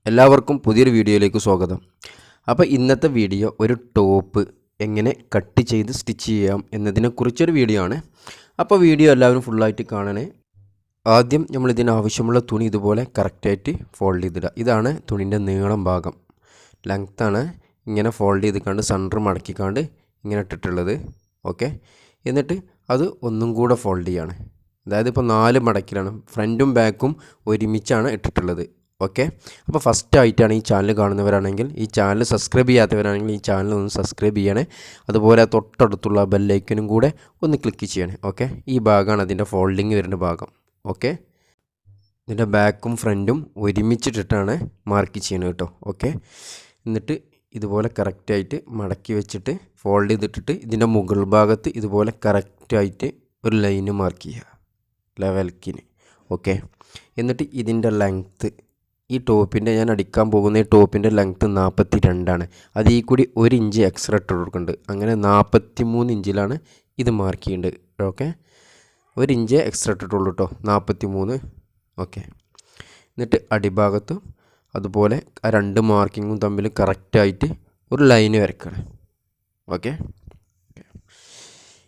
എല്ലാവർക്കും പുതിയൊരു വീഡിയോയിലേക്ക് സ്വാഗതം. അപ്പോൾ ഇന്നത്തെ വീഡിയോ ഒരു ടോപ്പ് എങ്ങനെ കട്ട് ചെയ്ത് സ്റ്റിച്ച് ചെയ്യാം എന്നതിനെക്കുറിച്ചൊരു വീഡിയോ ആണ്. അപ്പോൾ വീഡിയോ എല്ലാവരും ഫുള്ളായിട്ട് കാണണേ. ആദ്യം നമ്മൾ ഇതിനാവശ്യമുള്ള തുണി ഇതുപോലെ കറക്റ്റായിട്ട് ഫോൾഡ് ചെയ്തിടുക. ഇതാണ് തുണിൻ്റെ നീളം ഭാഗം, ലെങ്ത്താണ്. ഇങ്ങനെ ഫോൾഡ് ചെയ്ത് കണ്ട് സെൻറ്റർ മടക്കിക്കാണ്ട് ഇങ്ങനെ ഇട്ടിട്ടുള്ളത്. ഓക്കെ, എന്നിട്ട് അത് ഒന്നും കൂടെ ഫോൾഡ് ചെയ്യാണ്. അതായത് ഇപ്പോൾ 4 മടക്കിലാണ്, ഫ്രണ്ടും ബാക്കും ഒരുമിച്ചാണ് ഇട്ടിട്ടുള്ളത്. ഓക്കെ, അപ്പോൾ ഫസ്റ്റായിട്ടാണ് ഈ ചാനൽ കാണുന്നവരാണെങ്കിൽ, ഈ ചാനൽ സബ്സ്ക്രൈബ് ചെയ്യാത്തവരാണെങ്കിൽ ഈ ചാനൽ ഒന്ന് സബ്സ്ക്രൈബ് ചെയ്യണേ. അതുപോലെ തൊട്ടടുത്തുള്ള ബെല്ലൈക്കനും കൂടെ ഒന്ന് ക്ലിക്ക് ചെയ്യണേ. ഓക്കെ, ഈ ഭാഗമാണ് അതിൻ്റെ ഫോൾഡിങ് വരുന്ന ഭാഗം. ഓക്കെ, ഇതിൻ്റെ ബാക്കും ഫ്രണ്ടും ഒരുമിച്ചിട്ടിട്ടാണ് മാർക്ക് ചെയ്യണത് കേട്ടോ. ഓക്കെ, എന്നിട്ട് ഇതുപോലെ കറക്റ്റായിട്ട് മടക്കി വെച്ചിട്ട് ഫോൾഡ് ചെയ്തിട്ടിട്ട് ഇതിൻ്റെ മുകൾ ഭാഗത്ത് ഇതുപോലെ കറക്റ്റായിട്ട് ഒരു ലൈന് മാർക്ക് ചെയ്യുക, ലെവൽക്കിന്. ഓക്കെ, എന്നിട്ട് ഇതിൻ്റെ ലെങ്ത്ത്, ഈ ടോപ്പിൻ്റെ ഞാൻ അടിക്കാൻ പോകുന്ന ഈ ടോപ്പിൻ്റെ ലെങ്ത്ത് 42ആണ്. അതിൽ കൂടി 1 ഇഞ്ച് എക്സ്ട്രാ ഇട്ട് കൊടുക്കുന്നുണ്ട്. അങ്ങനെ 43 ഇഞ്ചിലാണ് ഇത് മാർക്ക് ചെയ്യേണ്ടത്. ഓക്കെ, 1 ഇഞ്ച് എക്സ്ട്രാ ഇട്ടിട്ടുള്ളൂ കേട്ടോ, 43. ഓക്കെ, എന്നിട്ട് അടിഭാഗത്തും അതുപോലെ ആ 2 മാർക്കിങ്ങും തമ്മിൽ കറക്റ്റായിട്ട് ഒരു ലൈന് വരയ്ക്കണം. ഓക്കെ,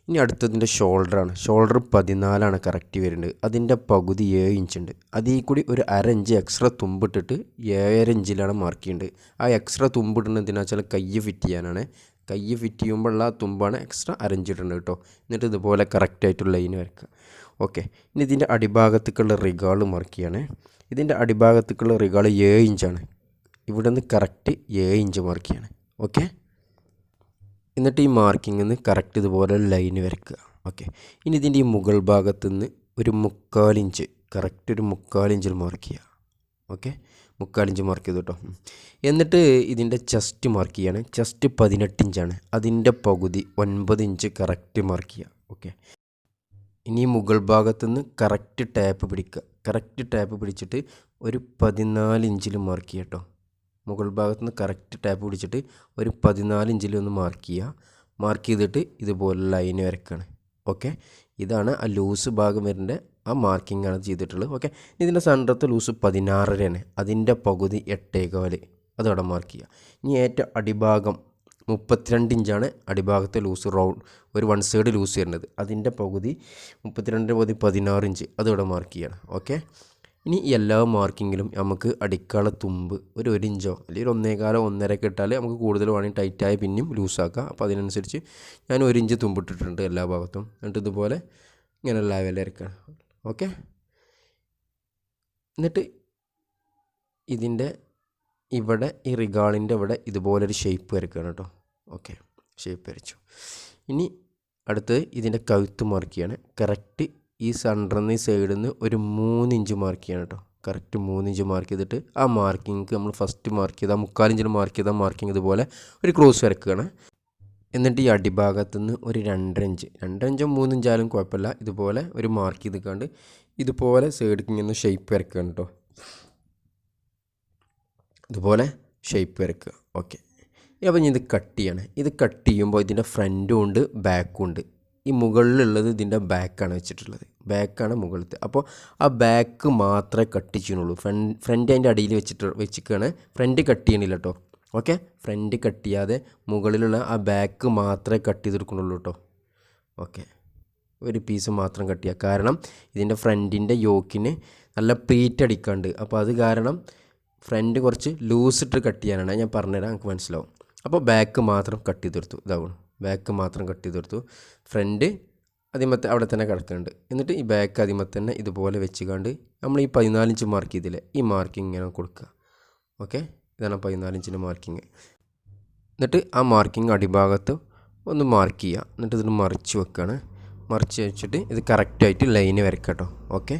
ഇനി അടുത്തതിൻ്റെ ഷോൾഡറാണ്. ഷോൾഡർ 14ആണ് കറക്റ്റ് വരുന്നത്. അതിൻ്റെ പകുതി 7 ഇഞ്ച് ഉണ്ട്. അതിൽ കൂടി ഒരു 1/2 ഇഞ്ച് എക്സ്ട്രാ തുമ്പിട്ടിട്ട് 7.5 ഇഞ്ചിലാണ് മാർക്ക് ചെയ്യേണ്ടത്. ആ എക്സ്ട്രാ തുമ്പിടുന്നത് എന്തിനാ വെച്ചാൽ കൈ ഫിറ്റ് ചെയ്യാനാണ്. കൈ ഫിറ്റ് ചെയ്യുമ്പോഴുള്ള ആ തുമ്പാണ് എക്സ്ട്രാ 1/2 ഇഞ്ച് ഇടുന്നത് കേട്ടോ. എന്നിട്ട് ഇതുപോലെ കറക്റ്റായിട്ടുള്ള ലൈന് വരയ്ക്കുക. ഓക്കെ, ഇനി ഇതിൻ്റെ അടിഭാഗത്തേക്കുള്ള റിഗാൾ മാർക്ക് ചെയ്യാണ്. ഇതിൻ്റെ അടിഭാഗത്തേക്കുള്ള റിഗാൾ 7 ഇഞ്ചാണ്. ഇവിടെ നിന്ന് കറക്റ്റ് 7 ഇഞ്ച് മാർക്ക് ചെയ്യാണ്. ഓക്കെ, എന്നിട്ട് ഈ മാർക്കിങ്ങിൽ നിന്ന് കറക്റ്റ് ഇതുപോലെ ലൈന് വരയ്ക്കുക. ഓക്കെ, ഇനി ഇതിൻ്റെ ഈ മുകൾ ഭാഗത്തു നിന്ന് ഒരു 3/4 ഇഞ്ച്, കറക്റ്റ് ഒരു 3/4 ഇഞ്ചിൽ മാർക്ക് ചെയ്യുക. ഓക്കെ, 3/4 ഇഞ്ച് മാർക്ക് ചെയ്തു കേട്ടോ. എന്നിട്ട് ഇതിൻ്റെ ചെസ്റ്റ് മാർക്ക് ചെയ്യാണ്. ചെസ്റ്റ് 18 ഇഞ്ചാണ്. അതിൻ്റെ പകുതി 9 ഇഞ്ച് കറക്റ്റ് മാർക്ക് ചെയ്യുക. ഓക്കെ, ഇനി മുകൾ ഭാഗത്തു നിന്ന് കറക്റ്റ് ടാപ്പ് പിടിക്കുക. കറക്റ്റ് ടാപ്പ് പിടിച്ചിട്ട് ഒരു 14 ഇഞ്ചിൽ മാർക്ക് ചെയ്യുക കേട്ടോ. മുകൾ ഭാഗത്ത് നിന്ന് കറക്റ്റ് ടാപ്പ് പിടിച്ചിട്ട് ഒരു 14 ഇഞ്ചിൽ ഒന്ന് മാർക്ക് ചെയ്യുക. മാർക്ക് ചെയ്തിട്ട് ഇതുപോലെ ലൈന് വരയ്ക്കുകയാണ്. ഓക്കെ, ഇതാണ് ആ ലൂസ് ഭാഗം വരുന്ന ആ മാർക്കിംഗ് ആണ് ചെയ്തിട്ടുള്ളത്. ഓക്കെ, ഇതിൻ്റെ സെൻറ്ററത്തെ ലൂസ് 16.5ആണ്. അതിൻ്റെ പകുതി 8.25 അതവിടെ മാർക്ക് ചെയ്യുക. ഇനി ഏറ്റവും അടിഭാഗം 32 ഇഞ്ചാണ് അടിഭാഗത്തെ ലൂസ്, റൗണ്ട് ഒരു 1 സൈഡ് ലൂസ് വരുന്നത്. അതിൻ്റെ പകുതി 32 പകുതി 16 ഇഞ്ച് അതവിടെ മാർക്ക് ചെയ്യണം. ഓക്കെ, ഇനി എല്ലാ മാർക്കിങ്ങിലും നമുക്ക് അടിക്കാനുള്ള തുമ്പ് ഒരു 1 ഇഞ്ചോ അല്ലെങ്കിൽ 1.25 1.5 ഇട്ടാൽ നമുക്ക് കൂടുതൽ വേണമെങ്കിൽ ടൈറ്റായി പിന്നെയും ലൂസാക്കാം. അപ്പോൾ അതിനനുസരിച്ച് ഞാൻ 1 ഇഞ്ച് തുമ്പിട്ടിട്ടുണ്ട് എല്ലാ ഭാഗത്തും. എന്നിട്ട് ഇതുപോലെ ഇങ്ങനെ ലെവൽ വരയ്ക്കണം. ഓക്കെ, എന്നിട്ട് ഇതിൻ്റെ ഇവിടെ ഈ റിഗാളിൻ്റെ ഇവിടെ ഇതുപോലൊരു ഷേപ്പ് വരയ്ക്കണം കേട്ടോ. ഓക്കെ, ഷേപ്പ് വരച്ചു. ഇനി അടുത്ത് ഇതിൻ്റെ കഴുത്ത് മാർക്ക് ചെയ്യാണ്. കറക്റ്റ് ഈ സെൻറ്ററിൽ നിന്ന് ഈ സൈഡിൽ നിന്ന് ഒരു 3 ഇഞ്ച് മാർക്ക് ചെയ്യണം കേട്ടോ. കറക്റ്റ് 3 ഇഞ്ച് മാർക്ക് ചെയ്തിട്ട് ആ മാർക്കിങ് നമ്മൾ ഫസ്റ്റ് മാർക്ക് ചെയ്താൽ 3/4 ഇഞ്ചിൽ മാർക്ക് ചെയ്താൽ മാർക്കിങ് ഇതുപോലെ ഒരു ക്രോസ് വരയ്ക്കുകയാണ്. എന്നിട്ട് ഈ അടിഭാഗത്തു നിന്ന് ഒരു 2.5 ഇഞ്ച്, 2 ഇഞ്ചോ 3 ഇഞ്ചായാലും കുഴപ്പമില്ല, ഇതുപോലെ ഒരു മാർക്ക് ചെയ്തിക്കാണ്ട് ഇതുപോലെ സൈഡിൽ ഇങ്ങനെ ഷേപ്പ് വരയ്ക്കുകയാണ് കേട്ടോ. ഇതുപോലെ ഷേപ്പ് വരയ്ക്കുക. ഓക്കെ, അപ്പോൾ ഇത് കട്ട് ചെയ്യണം. ഇത് കട്ട് ചെയ്യുമ്പോൾ ഇതിൻ്റെ ഫ്രണ്ടും ഉണ്ട് ബാക്കും ഉണ്ട്. ഈ മുകളിലുള്ളത് ഇതിൻ്റെ ബാക്കാണ് വെച്ചിട്ടുള്ളത്, ബാക്കാണ് മുകളിലത്തെ. അപ്പോൾ ആ ബാക്ക് മാത്രമേ കട്ട് ചെയ്യുന്നുള്ളൂ. ഫ്രണ്ട് അതിൻ്റെ അടിയിൽ വെച്ചിട്ടാണ്. ഫ്രണ്ട് കട്ട് ചെയ്യണില്ല കേട്ടോ. ഓക്കെ, ഫ്രണ്ട് കട്ട് ചെയ്യാതെ മുകളിലുള്ള ആ ബാക്ക് മാത്രമേ കട്ട് ചെയ്തെടുക്കുന്നുള്ളൂ കേട്ടോ. ഓക്കെ, ഒരു പീസ് മാത്രം കട്ട് ചെയ്യുക. കാരണം ഇതിൻ്റെ ഫ്രണ്ടിൻ്റെ യോക്കിന് നല്ല പ്ലീറ്റ് അടിക്കാണ്ട്. അപ്പോൾ അത് കാരണം ഫ്രണ്ട് കുറച്ച് ലൂസിട്ട് കട്ട് ചെയ്യാനാണ്. ഞാൻ പറഞ്ഞുതരാം, നമുക്ക് മനസ്സിലാവും. അപ്പോൾ ബാക്ക് മാത്രം കട്ട് ചെയ്തെടുത്തു. ഇതാവണം, ബാക്ക് മാത്രം കട്ട് ചെയ്തെടുത്തു. ഫ്രണ്ട് അതിമത്തെ അവിടെ തന്നെ കിടക്കുന്നുണ്ട്. എന്നിട്ട് ഈ ബാക്ക് അതിമത്തെ തന്നെ ഇതുപോലെ വെച്ചുകൊണ്ട് നമ്മൾ ഈ 14 ഇഞ്ച് മാർക്ക് ചെയ്തില്ലേ, ഈ മാർക്കിങ് ഇങ്ങനെ കൊടുക്കുക. ഓക്കെ, ഇതാണ് 14 ഇഞ്ചിൻ്റെ മാർക്കിങ്. എന്നിട്ട് ആ മാർക്കിങ് അടിഭാഗത്ത് ഒന്ന് മാർക്ക് ചെയ്യുക. എന്നിട്ട് ഇതിന് മറിച്ച് വെക്കുകയാണ്. മറിച്ച് വെച്ചിട്ട് ഇത് കറക്റ്റായിട്ട് ലൈന് വരയ്ക്കുക കേട്ടോ. ഓക്കെ,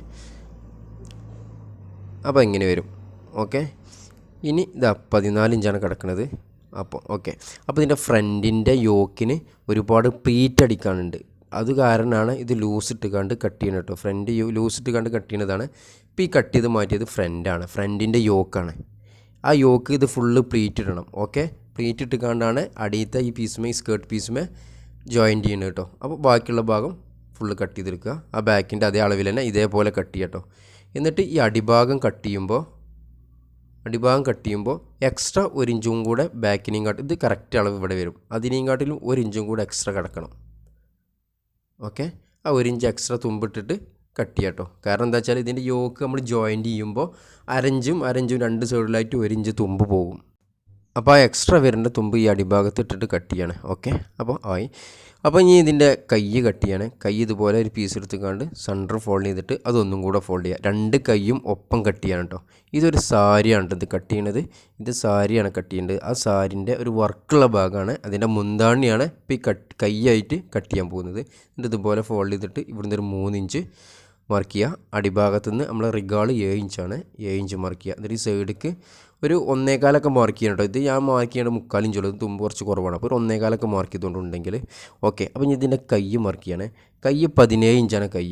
അപ്പോൾ ഇങ്ങനെ വരും. ഓക്കെ, ഇനി ഇതാ 14 ഇഞ്ചാണ് കിടക്കുന്നത്. അപ്പോൾ ഓക്കെ, അപ്പോൾ ഇതിൻ്റെ ഫ്രണ്ടിൻ്റെ യോക്കിന് ഒരുപാട് പ്ലീറ്റ് അടിക്കാനുണ്ട്. അത് കാരണമാണ് ഇത് ലൂസിട്ട് കണ്ട് കട്ട് ചെയ്യുന്നത് കേട്ടോ. ഫ്രണ്ട് ലൂസിട്ട് കണ്ട് കട്ട് ചെയ്യുന്നതാണ്. ഇപ്പോൾ ഈ കട്ട് ചെയ്ത് മാറ്റിയത് ഫ്രണ്ടാണ്, ഫ്രണ്ടിൻ്റെ യോക്കാണ്. ആ യോക്ക് ഇത് ഫുള്ള് പ്ലീറ്റ് ഇടണം. ഓക്കെ, പ്ലീറ്റ് ഇട്ട് കണ്ടാണ് അടിയത്തെ ഈ പീസുമേ, ഈ സ്കേർട്ട് പീസുമേ ജോയിൻറ്റ് ചെയ്യുന്നത് കേട്ടോ. അപ്പോൾ ബാക്കിയുള്ള ഭാഗം ഫുള്ള് കട്ട് ചെയ്തെടുക്കുക. ആ ബാക്കിൻ്റെ അതേ അളവിൽ തന്നെ ഇതേപോലെ കട്ട് ചെയ്യുക കേട്ടോ. എന്നിട്ട് ഈ അടിഭാഗം കട്ട് ചെയ്യുമ്പോൾ അടിഭാഗം കട്ട് ചെയ്യുമ്പോൾ എക്സ്ട്രാ 1 ഇഞ്ചും കൂടെ ബാക്കിനെയും കാട്ടും ഇത് കറക്റ്റ് അളവ് ഇവിടെ വരും. അതിനെയും കാട്ടിലും 1 ഇഞ്ചും കൂടെ എക്സ്ട്രാ കിടക്കണം. ഓക്കെ, ആ 1 ഇഞ്ച് എക്സ്ട്രാ തുമ്പിട്ടിട്ട് കട്ട് ചെയ്യാം കേട്ടോ. കാരണം എന്താ വെച്ചാൽ ഇതിൻ്റെ യോക്ക് നമ്മൾ ജോയിൻറ്റ് ചെയ്യുമ്പോൾ അരഞ്ചും രണ്ട് സൈഡിലായിട്ട് 1 ഇഞ്ച് തുമ്പ് പോകും. അപ്പോൾ ആ എക്സ്ട്രാ വരുന്ന തുമ്പ് ഈ അടിഭാഗത്ത് ഇട്ടിട്ട് കട്ട് ചെയ്യാണ്. ഓക്കെ, അപ്പോൾ ആയി. അപ്പോൾ ഇനി ഇതിൻ്റെ കൈ കട്ട് ചെയ്യാണ്. കൈ ഇതുപോലെ ഒരു പീസ് എടുത്തുകൊണ്ട് സെൻറ്റർ ഫോൾഡ് ചെയ്തിട്ട് അതൊന്നും കൂടെ ഫോൾഡ് ചെയ്യുക. 2 കൈയും ഒപ്പം കട്ട് ചെയ്യണം കേട്ടോ. ഇതൊരു സാരിയാണ് ഇത് കട്ട് ചെയ്യണത്. ഇത് സാരിയാണ് കട്ട് ചെയ്യേണ്ടത്. ആ സാരിൻ്റെ ഒരു വർക്കുള്ള ഭാഗമാണ്, അതിൻ്റെ മുന്താണിയാണ് ഇപ്പോൾ ഈ കൈയായിട്ട് കട്ട് ചെയ്യാൻ പോകുന്നത്. എന്നിട്ട് ഇതുപോലെ ഫോൾഡ് ചെയ്തിട്ട് ഇവിടുന്ന് ഒരു 3 ഇഞ്ച് മാർക്ക് ചെയ്യുക. അടിഭാഗത്തു നിന്ന് നമ്മൾ റിഗാള് 7 ഇഞ്ചാണ്, 7 ഇഞ്ച് മാർക്ക് ചെയ്യുക. എന്നിട്ട് ഈ സൈഡിലേക്ക് ഒരു 1.25 മാർക്ക് ചെയ്യണം കേട്ടോ. ഇത് ഞാൻ മാർക്ക് ചെയ്യേണ്ട 3/4 ഇഞ്ചുള്ളൂ, തുമ്പ് കുറച്ച് കുറവാണ്. അപ്പോൾ ഒരു 1.25 മാർക്ക് ചെയ്തുകൊണ്ടുണ്ടെങ്കിൽ ഓക്കെ. അപ്പോൾ ഇനി ഇതിൻ്റെ കൈ മാർക്ക് ചെയ്യണേ. കൈ 17 ഇഞ്ചാണ് കൈ.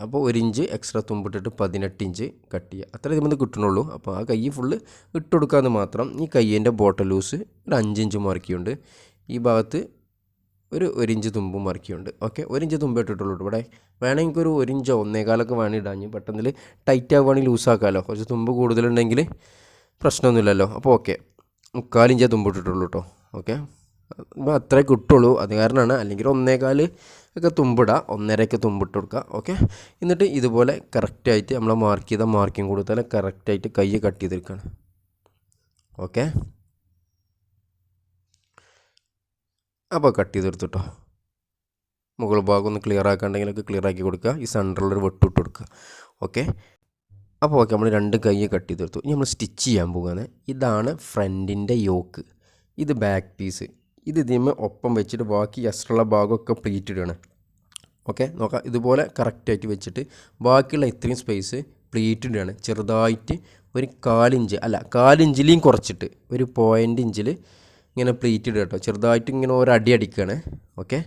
അപ്പോൾ 1 ഇഞ്ച് എക്സ്ട്രാ തുമ്പിട്ടിട്ട് 18 ഇഞ്ച് കട്ട് ചെയ്യുക. അത്ര ഇതിൽ കിട്ടണുള്ളൂ. അപ്പോൾ ആ കൈ ഫുള്ള് ഇട്ട് കൊടുക്കാമെന്ന് മാത്രം. ഈ കൈയിൻ്റെ ബോട്ടം ലൂസ് ഒരു 5 ഇഞ്ച് മാർക്ക് ചെയ്യുന്നുണ്ട്. ഈ ഭാഗത്ത് ഒരു 1 ഇഞ്ച് തുമ്പ് മാർക്ക് ചെയ്യുന്നുണ്ട്. ഓക്കെ, 1 ഇഞ്ച് തുമ്പ് ഇട്ടിട്ടുള്ളൂ. ഇവിടെ വേണമെങ്കിൽ ഒരു 1 ഇഞ്ചോ 1.25 വേണം ഇടാഞ്ഞ്. പെട്ടെന്നിൽ ടൈറ്റ് ആവുകയാണെങ്കിൽ ലൂസാക്കാമല്ലോ. കുറച്ച് തുമ്പ് കൂടുതലുണ്ടെങ്കിൽ പ്രശ്നമൊന്നുമില്ലല്ലോ. അപ്പോൾ ഓക്കെ, 3/4 ഇഞ്ചേ തുമ്പ് ഇട്ടിട്ടുള്ളൂ കേട്ടോ. ഓക്കെ, അപ്പോൾ അത്രേ കിട്ടുള്ളൂ. അത് കാരണമാണ്. അല്ലെങ്കിൽ 1.25 ഒക്കെ തുമ്പിടുക, 1.5 തുമ്പിട്ട് കൊടുക്കുക. ഓക്കെ, എന്നിട്ട് ഇതുപോലെ കറക്റ്റായിട്ട് നമ്മൾ മാർക്ക് ചെയ്ത മാർക്കിങ് കൊടുത്താൽ കറക്റ്റായിട്ട് കൈ കട്ട് ചെയ്തെടുക്കുകയാണ്. ഓക്കെ, അപ്പോൾ കട്ട് ചെയ്തെടുത്തു കേട്ടോ. മുകൾ ഭാഗം ഒന്ന് ക്ലിയർ ആക്കാണ്ടെങ്കിലൊക്കെ ക്ലിയർ ആക്കി കൊടുക്കുക. ഈ സെൻറ്ററിലൊരു വെട്ടിട്ട് കൊടുക്കുക. ഓക്കെ, അപ്പോൾ ഓക്കെ, നമ്മൾ 2 കൈ കട്ട് ചെയ്തെടുത്തു. ഇനി നമ്മൾ സ്റ്റിച്ച് ചെയ്യാൻ പോകുന്നത് ഇതാണ് ഫ്രണ്ടിൻ്റെ യോക്ക്, ഇത് ബാക്ക് പീസ്. ഇത് ഇതിന്മേൽ ഒപ്പം വെച്ചിട്ട് ബാക്കി എക്സ്ട്രാ ഭാഗമൊക്കെ പ്ലീറ്റ് ഇടുകയാണ്. ഓക്കെ, നോക്കാം. ഇതുപോലെ കറക്റ്റായിട്ട് വെച്ചിട്ട് ബാക്കിയുള്ള ഇത്രയും സ്പേസ് പ്ലീറ്റ് ഇടുകയാണ്. ചെറുതായിട്ട് ഒരു 1/4 ഇഞ്ച് അല്ല 1/4 ഇഞ്ചിലേയും കുറച്ചിട്ട് ഒരു 0.5 ഇഞ്ചിൽ ഇങ്ങനെ പ്ലീറ്റ് ഇടുക കേട്ടോ. ചെറുതായിട്ട് ഇങ്ങനെ ഒരടി അടിക്കുകയാണ്. ഓക്കെ,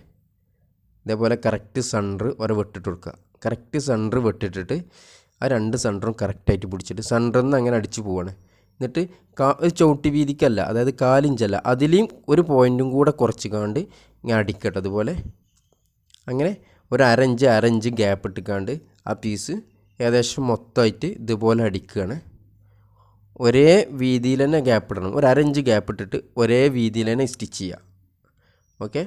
ഇതേപോലെ കറക്റ്റ് സെൻറ്റർ വരെ വെട്ടിട്ട് കൊടുക്കുക. കറക്റ്റ് സെൻറ്റർ വെട്ടിട്ടിട്ട് ആ 2 സെൻറ്ററും കറക്റ്റായിട്ട് പിടിച്ചിട്ട് സെൻറ്ററിൽ നിന്ന് അങ്ങനെ അടിച്ച് പോവാണ്. എന്നിട്ട് ഒരു ചവിട്ടി വീതിക്കല്ല, അതായത് 1/4 ഇഞ്ചല്ല, അതിലെയും ഒരു പോയിൻറ്റും കൂടെ കുറച്ച് കാണ്ട് ഇങ്ങനെ അടിക്കട്ടെ. അതുപോലെ അങ്ങനെ ഒരു അര ഇഞ്ച് ഗ്യാപ്പ് ഇട്ടിക്കാണ്ട് ആ പീസ് ഏകദേശം മൊത്തമായിട്ട് ഇതുപോലെ അടിക്കുകയാണ്. ഒരേ വീതിയിൽ തന്നെ ഗ്യാപ്പ് ഇടണം. ഒരു അര ഇഞ്ച് ഗ്യാപ്പ് ഇട്ടിട്ട് ഒരേ വീതിയിൽ തന്നെ സ്റ്റിച്ച് ചെയ്യുക. ഓക്കെ,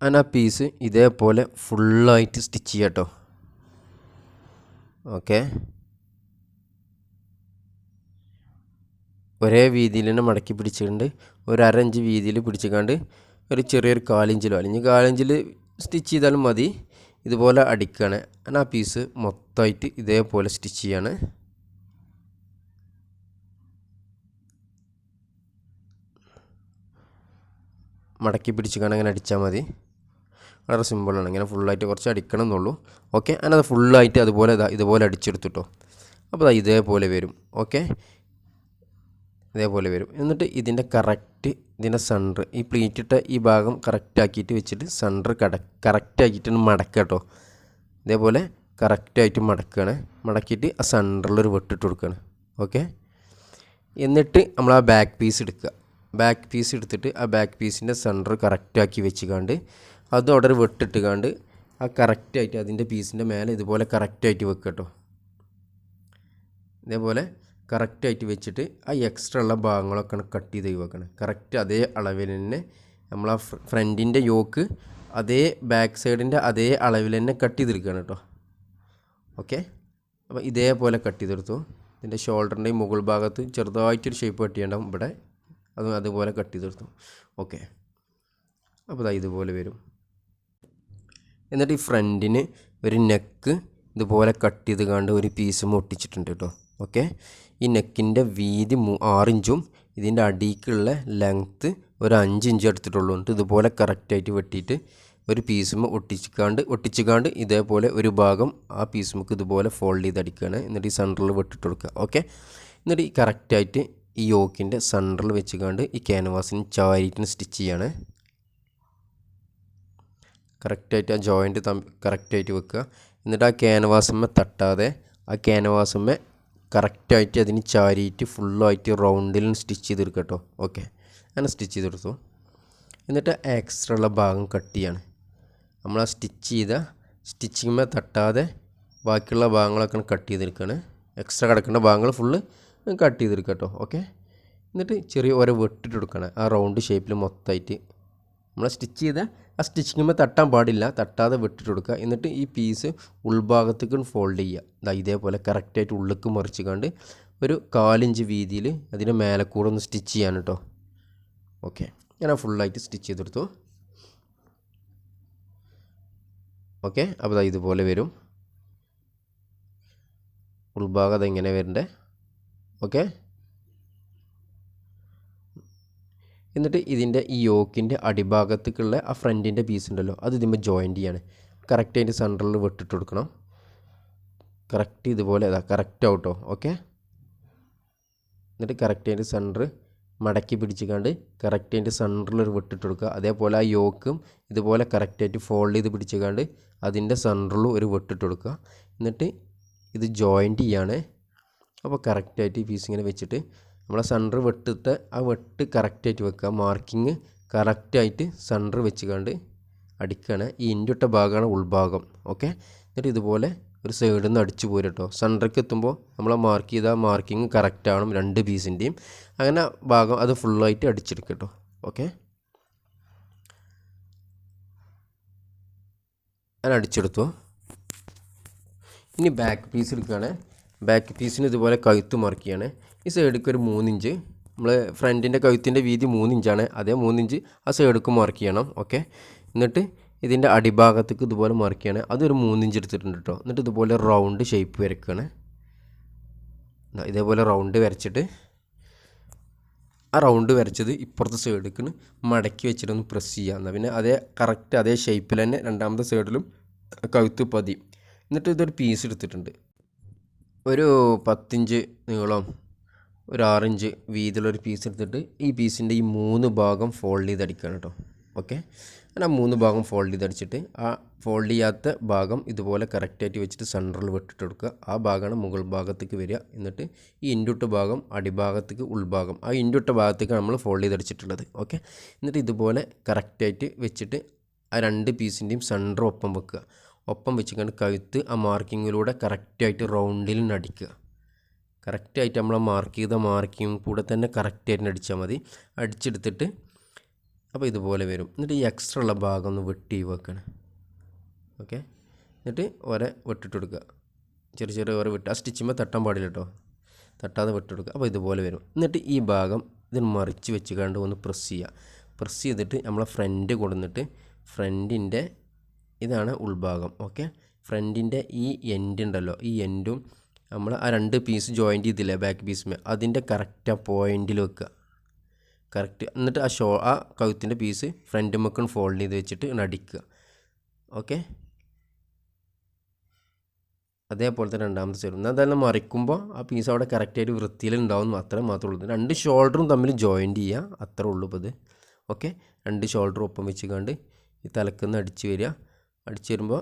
അങ്ങനെ ആ പീസ് ഇതേപോലെ ഫുള്ളായിട്ട് സ്റ്റിച്ച് ചെയ്യുക കേട്ടോ. ഓക്കെ, ഒരേ വീതിയിൽ തന്നെ മടക്കി പിടിച്ചുകൊണ്ട് ഒരു അര ഇഞ്ച് വീതിയിൽ പിടിച്ചുകൊണ്ട് ഒരു ചെറിയൊരു 1/4 ഇഞ്ചിലോ അല്ലെങ്കിൽ 1/4 ഇഞ്ചിൽ സ്റ്റിച്ച് ചെയ്താലും മതി. ഇതുപോലെ അടിക്കുകയാണ്. അങ്ങനെ ആ പീസ് മൊത്തമായിട്ട് ഇതേപോലെ സ്റ്റിച്ച് ചെയ്യാണ്. മടക്കി പിടിച്ചുകൊണ്ട് അങ്ങനെ അടിച്ചാൽ മതി. വളരെ സിമ്പിളാണ്. ഇങ്ങനെ ഫുള്ളായിട്ട് കുറച്ച് അടിക്കണം എന്നുള്ളൂ. ഓക്കെ, അതിനത് ഫുള്ളായിട്ട് അതുപോലെ ഇതുപോലെ അടിച്ചെടുത്തിട്ടോ. അപ്പോൾ ഇതേപോലെ വരും. ഓക്കെ, ഇതേപോലെ വരും. എന്നിട്ട് ഇതിൻ്റെ കറക്റ്റ് ഇതിൻ്റെ സെൻറ്റർ ഈ പ്ലീറ്റിട്ട ഈ ഭാഗം കറക്റ്റാക്കിയിട്ട് വെച്ചിട്ട് സെൻറ്റർ കറക്റ്റാക്കിയിട്ട് മടക്കുക കേട്ടോ. ഇതേപോലെ കറക്റ്റായിട്ട് മടക്കുകയാണ്. മടക്കിയിട്ട് ആ സെൻറ്ററിലൊരു വെട്ടിട്ട് കൊടുക്കുകയാണ്. ഓക്കെ, എന്നിട്ട് നമ്മൾ ആ ബാക്ക് പീസ് എടുക്കുക. ബാക്ക് പീസ് എടുത്തിട്ട് ആ ബാക്ക് പീസിൻ്റെ സെൻറ്റർ കറക്റ്റാക്കി വെച്ചുകൊണ്ട് അതും അവിടെ ഒരു വെട്ടിട്ടുകാണ്ട് ആ കറക്റ്റായിട്ട് അതിൻ്റെ പീസിൻ്റെ മേലെ ഇതുപോലെ കറക്റ്റായിട്ട് വെക്കുക കേട്ടോ. ഇതേപോലെ കറക്റ്റായിട്ട് വെച്ചിട്ട് ആ എക്സ്ട്രാ ഉള്ള ഭാഗങ്ങളൊക്കെ കട്ട് ചെയ്ത് വെക്കണം. കറക്റ്റ് അതേ അളവിൽ തന്നെ നമ്മൾ ആ ഫ്രണ്ടിൻ്റെ യോക്ക് അതേ ബാക്ക് സൈഡിൻ്റെ അതേ അളവിൽ തന്നെ കട്ട് ചെയ്തെടുക്കുകയാണ് കേട്ടോ. ഓക്കെ, അപ്പോൾ ഇതേപോലെ കട്ട് ചെയ്തെടുത്തു. ഇതിൻ്റെ ഷോൾഡറിൻ്റെ മുകൾ ഭാഗത്ത് ചെറുതായിട്ടൊരു ഷേപ്പ് കട്ട് ചെയ്യണ്ടാവും. ഇവിടെ അതുപോലെ കട്ട് ചെയ്തെടുത്തു. ഓക്കെ, അപ്പോൾ ഇതുപോലെ വരും. എന്നിട്ട് ഈ ഫ്രണ്ടിന് ഒരു നെക്ക് ഇതുപോലെ കട്ട് ചെയ്ത് കണ്ട് ഒരു പീസ് ഒട്ടിച്ചിട്ടുണ്ട് കേട്ടോ. ഓക്കെ, ഈ നെക്കിൻ്റെ വീതി 6 ഇഞ്ചും ഇതിൻ്റെ അടിക്കുള്ള ലെങ്ത്ത് ഒരു 5 ഇഞ്ച് എടുത്തിട്ടുള്ളൂ. ഇതുപോലെ കറക്റ്റായിട്ട് വെട്ടിയിട്ട് ഒരു പീസും ഒട്ടിച്ചിക്കാണ്ട് ഇതേപോലെ ഒരു ഭാഗം ആ പീസുമുക്ക് ഇതുപോലെ ഫോൾഡ് ചെയ്ത് അടിക്കുകയാണ്. എന്നിട്ട് ഈ സെൻറ്ററിൽ വെട്ടിട്ട് കൊടുക്കുക. ഓക്കെ, എന്നിട്ട് ഈ കറക്റ്റായിട്ട് ഈ യോക്കിൻ്റെ സെൻറ്ററിൽ വെച്ചുകൊണ്ട് ഈ ക്യാൻവാസിന് ചാരിറ്റിന് സ്റ്റിച്ച് ചെയ്യാണ്. കറക്റ്റായിട്ട് ആ ജോയിൻറ്റ് കറക്റ്റായിട്ട് വെക്കുക. എന്നിട്ട് ആ ക്യാൻവാസുമ്മേ തട്ടാതെ ആ ക്യാൻവാസുമ്മേ കറക്റ്റായിട്ട് അതിന് ചാരിയിട്ട് ഫുള്ളായിട്ട് റൗണ്ടിൽ സ്റ്റിച്ച് ചെയ്തെടുക്കുക കേട്ടോ. ഓക്കെ, അങ്ങനെ സ്റ്റിച്ച് ചെയ്തെടുത്തു. എന്നിട്ട് എക്സ്ട്രാ ഉള്ള ഭാഗം കട്ട് ചെയ്യാണ്. നമ്മൾ ആ സ്റ്റിച്ച് ചെയ്ത സ്റ്റിച്ചിങ്ങുമ്മേ തട്ടാതെ ബാക്കിയുള്ള ഭാഗങ്ങളൊക്കെ കട്ട് ചെയ്തെടുക്കുകയാണ്. എക്സ്ട്രാ കിടക്കേണ്ട ഭാഗങ്ങൾ ഫുള്ള് കട്ട് ചെയ്തെടുക്കുക കേട്ടോ. ഓക്കെ, എന്നിട്ട് ചെറിയ ഓരോ വെട്ടിട്ട് കൊടുക്കണം ആ റൗണ്ട് ഷേപ്പിൽ മൊത്തമായിട്ട്. നമ്മൾ സ്റ്റിച്ച് ചെയ്ത ആ സ്റ്റിച്ചിങ്ങുമ്പോൾ തട്ടാൻ പാടില്ല, തട്ടാതെ വെട്ടിട്ട് കൊടുക്കുക. എന്നിട്ട് ഈ പീസ് ഉൾഭാഗത്തേക്ക് ഫോൾഡ് ചെയ്യുക. ഇതേപോലെ കറക്റ്റായിട്ട് ഉള്ളിലേക്ക് മറിച്ച് കണ്ട് ഒരു 1/4 ഇഞ്ച് വീതിയിൽ അതിൻ്റെ മേലെ കൂടെ ഒന്ന് സ്റ്റിച്ച് ചെയ്യാൻ കേട്ടോ. ഓക്കെ, ഞാൻ ഫുള്ളായിട്ട് സ്റ്റിച്ച് ചെയ്തെടുത്തു. ഓക്കെ, അപ്പോൾ ഇതുപോലെ വരും ഉൾഭാഗം. അതെങ്ങനെ വരണ്ടേ? ഓക്കെ, എന്നിട്ട് ഇതിൻ്റെ ഈ യോക്കിൻ്റെ അടിഭാഗത്തേക്കുള്ള ആ ഫ്രണ്ടിൻ്റെ പീസ് ഉണ്ടല്ലോ, അത് ഇതിമ്പോൾ ജോയിൻറ്റ് ചെയ്യാണ്. കറക്റ്റ് അതിൻ്റെ സെൻറ്ററിൽ വെട്ടിട്ട് കൊടുക്കണം. കറക്റ്റ് ഇതുപോലെ കറക്റ്റ് ആവട്ടോ. ഓക്കെ, എന്നിട്ട് കറക്റ്റ് അതിൻ്റെ സെൻറ്റർ മടക്കി പിടിച്ചിക്കാണ്ട് കറക്റ്റ് അതിൻ്റെ സെൻറ്ററിലൊരു വെട്ടിട്ട് കൊടുക്കുക. അതേപോലെ ആ യോക്കും ഇതുപോലെ കറക്റ്റായിട്ട് ഫോൾഡ് ചെയ്ത് പിടിച്ചിക്കാണ്ട് അതിൻ്റെ സെൻറ്ററിലും ഒരു വെട്ടിട്ട് കൊടുക്കുക. എന്നിട്ട് ഇത് ജോയിൻറ്റ് ചെയ്യാണ്. അപ്പോൾ കറക്റ്റായിട്ട് ഈ പീസ് ഇങ്ങനെ വെച്ചിട്ട് നമ്മളെ സെൻറ്റർ വെട്ടിട്ട് ആ വെട്ട് കറക്റ്റായിട്ട് വെക്കുക. മാർക്കിങ് കറക്റ്റായിട്ട് സെൻറ്റർ വെച്ചുകൊണ്ട് അടിക്കുകയാണ്. ഈ ഇൻഡിട്ട ഭാഗമാണ് ഉൾഭാഗം. ഓക്കെ, എന്നിട്ട് ഇതുപോലെ ഒരു സൈഡിൽ നിന്ന് അടിച്ചു പോരും കേട്ടോ. സെൻറ്ററിലേക്ക് എത്തുമ്പോൾ നമ്മൾ മാർക്ക് ചെയ്ത മാർക്കിങ് കറക്റ്റ് ആവണം രണ്ട് പീസിൻ്റെയും. അങ്ങനെ ഭാഗം അത് ഫുള്ളായിട്ട് അടിച്ചെടുക്കുക കേട്ടോ. ഓക്കെ, ഞാൻ അടിച്ചെടുത്തു. ഇനി ബാക്ക് പീസ് എടുക്കുകയാണ്. ബാക്ക് പീസിന് ഇതുപോലെ കഴുത്ത് മാർക്ക് ചെയ്യാണ്. ഈ സൈഡിലേക്ക് ഒരു 3 ഇഞ്ച്, നമ്മൾ ഫ്രണ്ടിൻ്റെ കഴുത്തിൻ്റെ വീതി 3 ഇഞ്ചാണ്, അതേ 3 ഇഞ്ച് ആ സൈഡിലേക്ക് മാർക്ക് ചെയ്യണം. ഓക്കെ, എന്നിട്ട് ഇതിൻ്റെ അടിഭാഗത്തേക്ക് ഇതുപോലെ മാർക്ക് ചെയ്യാണ്. അതൊരു 3 ഇഞ്ച് എടുത്തിട്ടുണ്ട് കേട്ടോ. എന്നിട്ട് ഇതുപോലെ റൗണ്ട് ഷേപ്പ് വരയ്ക്കുകയാണ്. ഇതേപോലെ റൗണ്ട് വരച്ചിട്ട് ആ റൗണ്ട് വരച്ചത് ഇപ്പുറത്തെ സൈഡിലേക്ക് മടക്കി വെച്ചിട്ടൊന്ന് പ്രസ് ചെയ്യുക. എന്നാൽ പിന്നെ അതേ കറക്റ്റ് അതേ ഷേപ്പിൽ തന്നെ രണ്ടാമത്തെ സൈഡിലും കഴുത്ത് പതി. എന്നിട്ട് ഇതൊരു പീസ് എടുത്തിട്ടുണ്ട്. ഒരു 10 ഇഞ്ച് നീളം, ഒരു 6 ഇഞ്ച് വീതിയുള്ളൊരു പീസ് എടുത്തിട്ട് ഈ പീസിൻ്റെ ഈ 3 ഭാഗം ഫോൾഡ് ചെയ്തടിക്കുകയാണ് കേട്ടോ. ഓക്കെ, അങ്ങനെ 3 ഭാഗം ഫോൾഡ് ചെയ്തടിച്ചിട്ട് ആ ഫോൾഡ് ചെയ്യാത്ത ഭാഗം ഇതുപോലെ കറക്റ്റായിട്ട് വെച്ചിട്ട് സെൻറ്ററിൽ വെട്ടിട്ട് കൊടുക്കുക. ആ ഭാഗമാണ് മുകൾ ഭാഗത്തേക്ക് വരിക. എന്നിട്ട് ഈ ഇൻഡുട്ട ഭാഗം അടിഭാഗത്തേക്ക് ഉൾഭാഗം, ആ ഇൻഡുട്ട ഭാഗത്തേക്ക് നമ്മൾ ഫോൾഡ് ചെയ്തടിച്ചിട്ടുള്ളത്. ഓക്കെ, എന്നിട്ട് ഇതുപോലെ കറക്റ്റായിട്ട് വെച്ചിട്ട് ആ 2 പീസിൻ്റെയും സെൻറ്റർ ഒപ്പം വെക്കുക. ഒപ്പം വെച്ചിട്ട് കഴുത്ത് ആ മാർക്കിങ്ങിലൂടെ കറക്റ്റായിട്ട് റൗണ്ടിൽ അടിക്കുക. കറക്റ്റായിട്ട് നമ്മൾ മാർക്ക് ചെയ്ത മാർക്കിങ് കൂടെ തന്നെ കറക്റ്റായിട്ട് അടിച്ചാൽ മതി. അടിച്ചെടുത്തിട്ട് അപ്പോൾ ഇതുപോലെ വരും. എന്നിട്ട് ഈ എക്സ്ട്രാ ഉള്ള ഭാഗം ഒന്ന് വെട്ടി വെക്കണം. ഓക്കെ, എന്നിട്ട് വെട്ടിട്ട് കൊടുക്കുക. ചെറിയ ചെറിയ വെട്ട് ആ സ്റ്റിച്ചുമ്പോൾ തട്ടാൻ പാടില്ല കേട്ടോ, തട്ടാതെ വെട്ടിയെടുക്കുക. അപ്പോൾ ഇതുപോലെ വരും. എന്നിട്ട് ഈ ഭാഗം ഇതിന് മറിച്ച് വെച്ച് കണ്ട് ഒന്ന് പ്രസ് ചെയ്യുക. പ്രസ് ചെയ്തിട്ട് നമ്മളെ ഫ്രണ്ട് കൊടുന്നിട്ട് ഫ്രണ്ടിൻ്റെ ഇതാണ് ഉൾഭാഗം. ഓക്കെ, ഫ്രണ്ടിൻ്റെ ഈ എൻഡ് ഉണ്ടല്ലോ, ഈ എൻഡും നമ്മൾ ആ 2 പീസ് ജോയിൻറ്റ് ചെയ്തില്ലേ ബാക്ക് പീസിന്, അതിൻ്റെ കറക്റ്റ് ആ പോയിൻറ്റിൽ വെക്കുക. കറക്റ്റ്. എന്നിട്ട് ആ കഴുത്തിൻ്റെ പീസ് ഫ്രണ്ട് മക്കൺ ഫോൾഡ് ചെയ്ത് വെച്ചിട്ട് അടിക്കുക. ഓക്കെ, അതേപോലെ തന്നെ രണ്ടാമത്തെ സൈഡ്. എന്നാൽ അതെല്ലാം മറിക്കുമ്പോൾ ആ പീസ് അവിടെ കറക്റ്റായിട്ട് വൃത്തിയിലുണ്ടാവും. അത്ര മാത്രമേ ഉള്ളൂ. 2 ഷോൾഡറും തമ്മിൽ ജോയിൻറ്റ് ചെയ്യുക, അത്രേ ഉള്ളൂ ഇപ്പോൾ ഇത്. ഓക്കെ, 2 ഷോൾഡറും ഒപ്പം വെച്ച് കണ്ട് ഈ തലക്കുന്ന് അടിച്ച് വരിക. അടിച്ച് വരുമ്പോൾ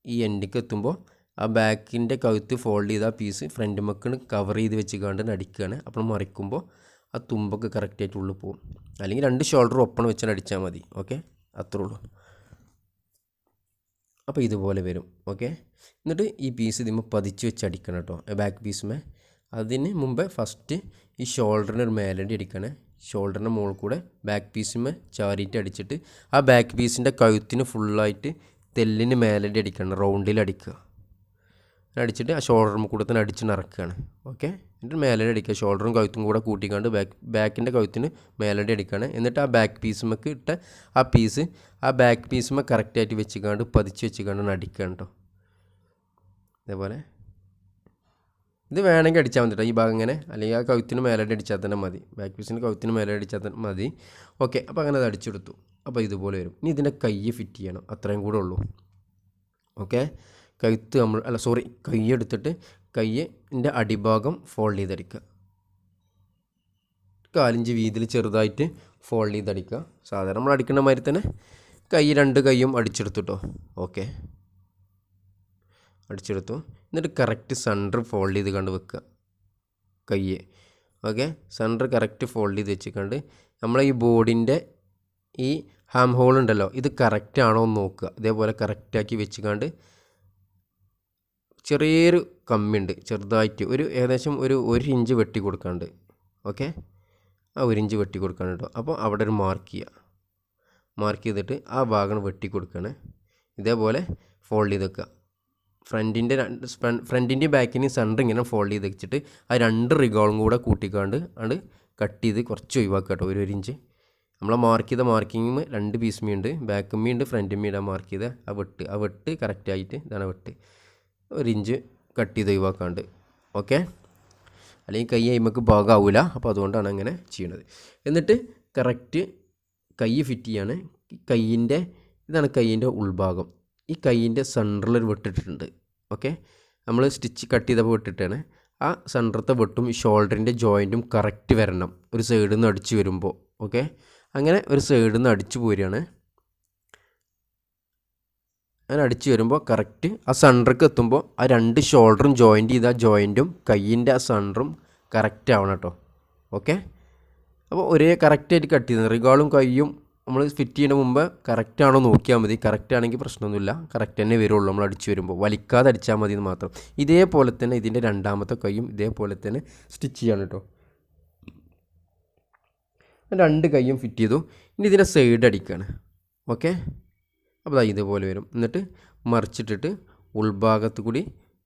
ഈ എൻഡിക്ക് എത്തുമ്പോൾ ആ ബാക്കിൻ്റെ കഴുത്ത് ഫോൾഡ് ചെയ്ത ആ പീസ് ഫ്രണ്ട് മക്കണ് കവർ ചെയ്ത് വെച്ച് കണ്ട് അടിക്കുകയാണ്. അപ്പോൾ മറിക്കുമ്പോൾ ആ തുമ്പൊക്കെ കറക്റ്റായിട്ട് ഉള്ളിൽ പോകും. അല്ലെങ്കിൽ 2 ഷോൾഡറും ഒപ്പം വെച്ചാൽ അടിച്ചാൽ മതി. ഓക്കെ, അത്രേ ഉള്ളൂ. അപ്പോൾ ഇതുപോലെ വരും. ഓക്കെ, എന്നിട്ട് ഈ പീസ് ഇതിമ്പോൾ പതിച്ച് വെച്ച് അടിക്കണം കേട്ടോ ബാക്ക് പീസുമേ. അതിന് മുമ്പേ ഫസ്റ്റ് ഈ ഷോൾഡറിന് ഒരു മേലടി അടിക്കണേ. ഷോൾഡറിൻ്റെ മുകളിൽ കൂടെ ബാക്ക് പീസുമേ ചാരിയിട്ട് അടിച്ചിട്ട് ആ ബാക്ക് പീസിൻ്റെ കഴുത്തിന് ഫുള്ളായിട്ട് തെല്ലിന് മേലടി അടിക്കണം, റൗണ്ടിൽ അടിക്കുക. അടിച്ചിട്ട് ആ ഷോൾഡറും കൂടെ തന്നെ അടിച്ച് നിറക്കുകയാണ്. ഓക്കെ, എന്നിട്ട് മേലടി അടിക്കുക. ഷോൾഡറും കഴുത്തും കൂടെ കൂട്ടിക്കാണ്ട് ബാക്കിൻ്റെ കഴുത്തിന് മേലടി അടിക്കുകയാണ്. എന്നിട്ട് ആ ബാക്ക് പീസുമൊക്കെ ഇട്ട ആ പീസ് ആ ബാക്ക് പീസുമേ കറക്റ്റായിട്ട് വെച്ചിക്കാണ്ട് പതിച്ച് വെച്ചിക്കാണ്ട് അടിക്കുകയാണ് കേട്ടോ. അതേപോലെ ഇത് വേണമെങ്കിൽ അടിച്ചാൽ മതി കേട്ടോ, ഈ ഭാഗം ഇങ്ങനെ. അല്ലെങ്കിൽ ആ കഴുത്തിന് മേലടി അടിച്ചാൽ തന്നെ മതി, ബാക്ക് പീസിന് കഴുത്തിന് മേലടി അടിച്ചാൽ തന്നെ മതി. ഓക്കെ, അപ്പോൾ അങ്ങനെ അത് അടിച്ചെടുത്തു. അപ്പോൾ ഇതുപോലെ വരും. ഇനി ഇതിൻ്റെ കൈ ഫിറ്റ് ചെയ്യണം, അത്രയും കൂടെ ഉള്ളൂ. ഓക്കെ, കഴുത്ത് കൈ എടുത്തിട്ട് കൈയിൻ്റെ അടിഭാഗം ഫോൾഡ് ചെയ്തടിക്കുക. 1/4 ഇഞ്ച് വീതിയിൽ ചെറുതായിട്ട് ഫോൾഡ് ചെയ്തടിക്കുക. സാധാരണ നമ്മൾ അടിക്കുന്ന മാതിരി തന്നെ 2 കൈയും അടിച്ചെടുത്തു കേട്ടോ. ഓക്കെ, അടിച്ചെടുത്തു. എന്നിട്ട് കറക്റ്റ് സെൻറ്റർ ഫോൾഡ് ചെയ്ത് കണ്ട് വെക്കുക കയ്യെ. ഓക്കെ, സെൻറ്റർ കറക്റ്റ് ഫോൾഡ് ചെയ്ത് വെച്ചിട്ടുണ്ട്. നമ്മളെ ഈ ബോർഡിൻ്റെ ഈ ഹാം ഹോൾ ഉണ്ടല്ലോ, ഇത് കറക്റ്റ് ആണോ എന്ന് നോക്കുക. ഇതേപോലെ കറക്റ്റാക്കി വെച്ചിക്കാണ്ട് ചെറിയൊരു കമ്മിയുണ്ട്, ചെറുതായിട്ട് ഏകദേശം ഒരു ഇഞ്ച് വെട്ടി കൊടുക്കാണ്ട്. ഓക്കെ, ആ 1 ഇഞ്ച് വെട്ടി കൊടുക്കാണ്ട് കേട്ടോ. അപ്പോൾ അവിടെ ഒരു മാർക്ക് ചെയ്യുക. മാർക്ക് ചെയ്തിട്ട് ആ ഭാഗം വെട്ടി കൊടുക്കുകയാണ്. ഇതേപോലെ ഫോൾഡ് ചെയ്ത് വെക്കുക. ഫ്രണ്ടിൻ്റെയും ബാക്കിൻ്റെയും സെൻറ്റർ ഇങ്ങനെ ഫോൾഡ് ചെയ്ത് വെച്ചിട്ട് ആ 2 റിഗോളും കൂടെ കൂട്ടിക്കാണ്ട് അത് കട്ട് ചെയ്ത് കുറച്ച് ഒഴിവാക്കുക കേട്ടോ. 1 ഇഞ്ച് നമ്മളെ മാർക്ക് ചെയ്ത മാർക്കിങ് 2 പീസ് മീണ്ട്, ബാക്കും മീണ്ട് ഫ്രണ്ടും മീണ്ട് മാർക്ക് ചെയ്ത് ആ വെട്ട് കറക്റ്റായിട്ട് ഇതാണ് വെട്ട്. 1 ഇഞ്ച് കട്ട് ചെയ്ത് ഒഴിവാക്കാണ്ട്. ഓക്കെ, അല്ലെങ്കിൽ കൈ അയിമക്ക് ഭാഗമാവില്ല. അപ്പോൾ അതുകൊണ്ടാണ് അങ്ങനെ ചെയ്യണത്. എന്നിട്ട് കറക്റ്റ് കൈ ഫിറ്റ് ചെയ്യാണ്. ഇതാണ് കൈയിൻ്റെ ഉൾഭാഗം. ഈ കൈയിൻ്റെ സെൻറ്ററിലൊരു വെട്ടിട്ടിട്ടുണ്ട്. ഓക്കെ, നമ്മൾ സ്റ്റിച്ച് കട്ട് ചെയ്തപ്പോൾ വെട്ടിട്ടാണ്. ആ സെൻറ്ററത്തെ വെട്ടും ഈ ഷോൾഡറിൻ്റെ ജോയിൻറ്റും കറക്റ്റ് വരണം, ഒരു സൈഡിൽ നിന്ന് അടിച്ച് വരുമ്പോൾ. ഓക്കെ, അങ്ങനെ ഒരു സൈഡിൽ നിന്ന് അടിച്ച് പോരുകയാണ്. അങ്ങനെ അടിച്ച് വരുമ്പോൾ കറക്റ്റ് ആ സെൻറ്റർക്ക് എത്തുമ്പോൾ ആ 2 ഷോൾഡറും ജോയിൻറ്റ് ചെയ്ത ജോയിൻറ്റും കൈയിൻ്റെ ആ സെൻറ്ററും കറക്റ്റ് ആവണം കേട്ടോ. ഓക്കെ, അപ്പോൾ ഒരേ കറക്റ്റായിട്ട് കട്ട് ചെയ്യുന്നത് റിഗാളും കൈയും നമ്മൾ ഫിറ്റ് ചെയ്യുന്ന മുമ്പ് കറക്റ്റാണോ നോക്കിയാൽ മതി. കറക്റ്റ് ആണെങ്കിൽ പ്രശ്നമൊന്നുമില്ല, കറക്റ്റ് തന്നെ വരുള്ളൂ. നമ്മൾ അടിച്ച് വരുമ്പോൾ വലിക്കാതെ അടിച്ചാൽ മതി എന്ന് മാത്രം. ഇതേപോലെ തന്നെ ഇതിൻ്റെ രണ്ടാമത്തെ കൈയും ഇതേപോലെ തന്നെ സ്റ്റിച്ച് ചെയ്യാണ് കേട്ടോ. 2 കൈയും ഫിറ്റ് ചെയ്തു. ഇനി ഇതിൻ്റെ സൈഡ് അടിക്കുകയാണ്. ഓക്കെ, അപ്പോൾ ഇതുപോലെ വരും. എന്നിട്ട് മറിച്ചിട്ടിട്ട് ഉൾഭാഗത്ത് കൂടി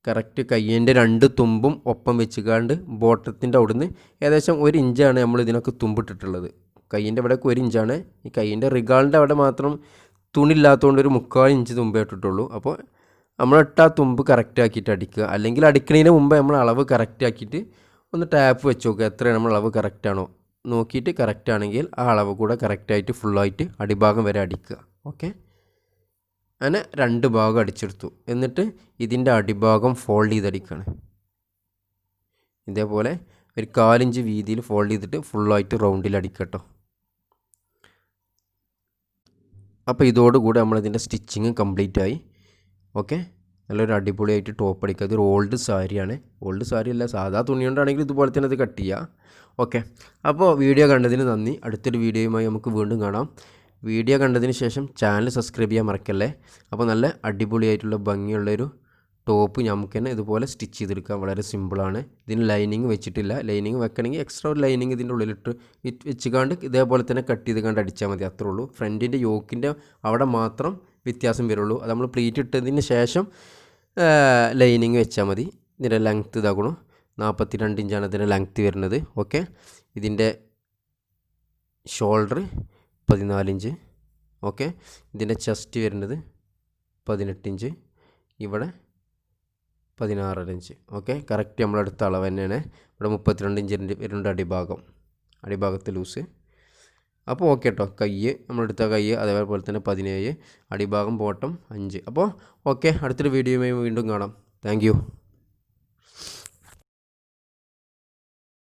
കറക്റ്റ് കയ്യിൻ്റെ 2 തുമ്പും ഒപ്പം വെച്ചുകാണ്ട് ബോട്ടത്തിൻ്റെ അവിടുന്ന് ഏകദേശം 1 ഇഞ്ചാണ് നമ്മൾ ഇതിനൊക്കെ തുമ്പിട്ടിട്ടുള്ളത്. കയ്യിൻ്റെ ഇവിടെയൊക്കെ 1 ഇഞ്ചാണ്. ഈ കയ്യിൻ്റെ റിഗാളിൻ്റെ അവിടെ മാത്രം തുണില്ലാത്തതുകൊണ്ട് ഒരു 3/4 ഇഞ്ച് തുമ്പേ ഇട്ടിട്ടുള്ളൂ. അപ്പോൾ നമ്മളിട്ട ആ തുമ്പ് കറക്റ്റ് ആക്കിയിട്ട് അടിക്കുക. അല്ലെങ്കിൽ അടിക്കുന്നതിന് മുമ്പ് നമ്മൾ അളവ് കറക്റ്റ് ആക്കിയിട്ട് ഒന്ന് ടാപ്പ് വെച്ച് നോക്കുക, എത്രയാണ് നമ്മൾ അളവ് കറക്റ്റാണോ നോക്കിയിട്ട്. കറക്റ്റ് ആണെങ്കിൽ ആ അളവ് കൂടെ കറക്റ്റായിട്ട് ഫുള്ളായിട്ട് അടിഭാഗം വരെ അടിക്കുക. ഓക്കെ, അങ്ങനെ 2 ഭാഗം അടിച്ചെടുത്തു. എന്നിട്ട് ഇതിൻ്റെ അടിഭാഗം ഫോൾഡ് ചെയ്തടിക്കുകയാണ്. ഇതേപോലെ ഒരു 1/4 ഇഞ്ച് വീതിയിൽ ഫോൾഡ് ചെയ്തിട്ട് ഫുള്ളായിട്ട് റൗണ്ടിൽ അടിക്കട്ടോ. അപ്പോൾ ഇതോടുകൂടി നമ്മളിതിൻ്റെ സ്റ്റിച്ചിങ് കംപ്ലീറ്റ് ആയി. ഓക്കെ, നല്ലൊരു അടിപൊളിയായിട്ട് ടോപ്പ് അടിക്കുക. ഇതൊരു ഓൾഡ് സാരിയാണ്. ഓൾഡ് സാരി അല്ല, സാധാ തുണി കൊണ്ടാണെങ്കിൽ ഇതുപോലെ തന്നെ അത് കട്ട് ചെയ്യുക. ഓക്കെ, അപ്പോൾ വീഡിയോ കണ്ടതിന് നന്ദി. അടുത്തൊരു വീഡിയോയുമായി നമുക്ക് വീണ്ടും കാണാം. വീഡിയോ കണ്ടതിന് ശേഷം ചാനൽ സബ്സ്ക്രൈബ് ചെയ്യാൻ മറക്കല്ലേ. അപ്പോൾ നല്ല അടിപൊളിയായിട്ടുള്ള ഭംഗിയുള്ളൊരു ടോപ്പ് നമുക്ക് തന്നെ ഇതുപോലെ സ്റ്റിച്ച് ചെയ്തെടുക്കാം. വളരെ സിമ്പിളാണ്. ഇതിന് ലൈനിങ് വെച്ചിട്ടില്ല. ലൈനിങ് വെക്കണമെങ്കിൽ എക്സ്ട്രാ ഒരു ലൈനിങ് ഇതിൻ്റെ ഉള്ളിലിട്ട് വെച്ചുകാണ്ട് ഇതേപോലെ തന്നെ കട്ട് ചെയ്ത് കണ്ട് അടിച്ചാൽ മതി, അത്രേ ഉള്ളൂ. ഫ്രണ്ടിൻ്റെ യോക്കിൻ്റെ അവിടെ മാത്രം വ്യത്യാസം വരുള്ളൂ. അത് നമ്മൾ പ്ലീറ്റ് ഇട്ടതിന് ശേഷം ലൈനിങ് വെച്ചാൽ മതി. ഇതിൻ്റെ ലെങ്ത്ത് ഇതാക്കണം, 42 ഇഞ്ചാണ് ഇതിൻ്റെ ലെങ്ത്ത് വരുന്നത്. ഓക്കെ, ഇതിൻ്റെ ഷോൾഡർ 14 ഇഞ്ച്. ഓക്കെ, ഇതിൻ്റെ ചെസ്റ്റ് വരുന്നത് 18 ഇഞ്ച്, ഇവിടെ 16.5 ഇഞ്ച്. ഓക്കെ, കറക്റ്റ് നമ്മളെടുത്ത അളവ് തന്നെയാണ്. ഇവിടെ 32 ഇഞ്ചിൻ്റെ വരുന്നുണ്ട് അടിഭാഗത്ത് ലൂസ്. അപ്പോൾ ഓക്കെ കേട്ടോ. നമ്മളെടുത്ത കൈ അതേപോലെ തന്നെ 17, അടിഭാഗം ബോട്ടം 5. അപ്പോൾ ഓക്കെ, അടുത്തൊരു വീഡിയോയുമായി വീണ്ടും കാണാം. Thank you.